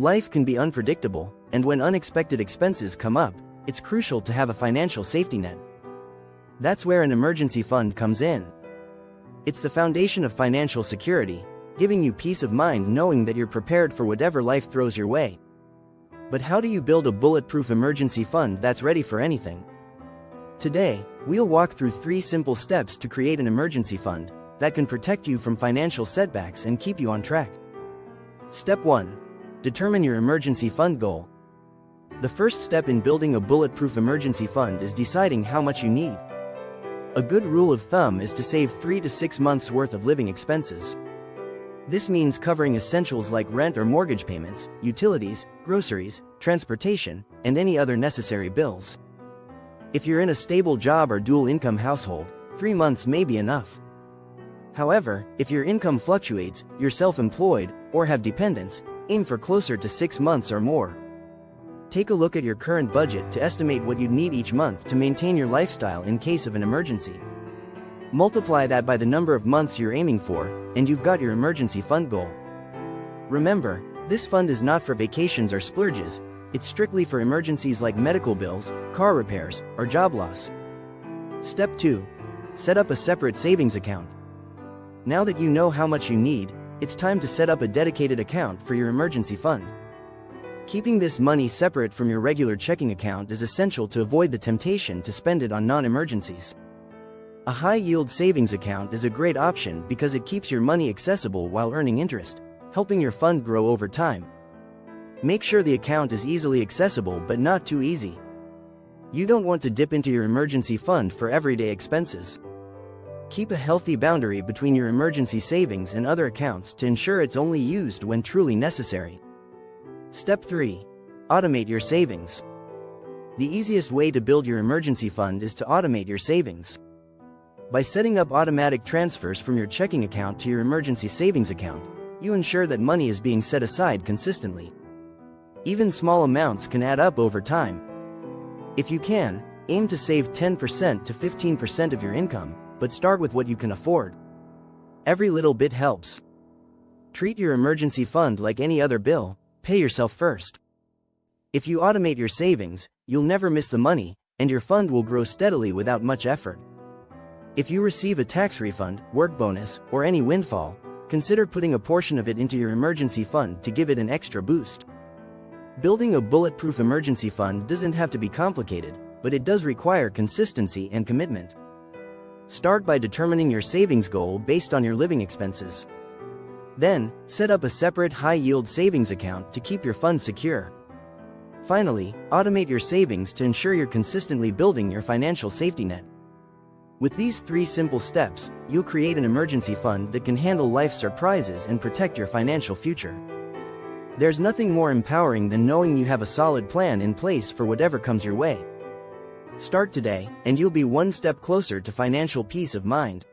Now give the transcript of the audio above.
Life can be unpredictable, and when unexpected expenses come up, it's crucial to have a financial safety net. That's where an emergency fund comes in. It's the foundation of financial security, giving you peace of mind knowing that you're prepared for whatever life throws your way. But how do you build a bulletproof emergency fund that's ready for anything? Today, we'll walk through 3 simple steps to create an emergency fund that can protect you from financial setbacks and keep you on track. Step 1. Determine your emergency fund goal. The first step in building a bulletproof emergency fund is deciding how much you need. A good rule of thumb is to save 3 to 6 months' worth of living expenses. This means covering essentials like rent or mortgage payments, utilities, groceries, transportation, and any other necessary bills. If you're in a stable job or dual-income household, 3 months may be enough. However, if your income fluctuates, you're self-employed, or have dependents, aim for closer to 6 months or more. Take a look at your current budget to estimate what you'd need each month to maintain your lifestyle in case of an emergency. Multiply that by the number of months you're aiming for, and you've got your emergency fund goal. Remember, this fund is not for vacations or splurges, it's strictly for emergencies like medical bills, car repairs, or job loss. Step 2. Set up a separate savings account. Now that you know how much you need, it's time to set up a dedicated account for your emergency fund. Keeping this money separate from your regular checking account is essential to avoid the temptation to spend it on non-emergencies. A high-yield savings account is a great option because it keeps your money accessible while earning interest, helping your fund grow over time. Make sure the account is easily accessible but not too easy. You don't want to dip into your emergency fund for everyday expenses. Keep a healthy boundary between your emergency savings and other accounts to ensure it's only used when truly necessary. Step 3. Automate your savings. The easiest way to build your emergency fund is to automate your savings. By setting up automatic transfers from your checking account to your emergency savings account, you ensure that money is being set aside consistently. Even small amounts can add up over time. If you can, aim to save 10% to 15% of your income, but start with what you can afford. Every little bit helps. Treat your emergency fund like any other bill. Pay yourself first. If you automate your savings, you'll never miss the money, and your fund will grow steadily without much effort. If you receive a tax refund, work bonus, or any windfall, consider putting a portion of it into your emergency fund to give it an extra boost. Building a bulletproof emergency fund doesn't have to be complicated, but it does require consistency and commitment. Start by determining your savings goal based on your living expenses. Then, set up a separate high-yield savings account to keep your funds secure. Finally, automate your savings to ensure you're consistently building your financial safety net. With these 3 simple steps, you'll create an emergency fund that can handle life's surprises and protect your financial future. There's nothing more empowering than knowing you have a solid plan in place for whatever comes your way. Start today, and you'll be one step closer to financial peace of mind.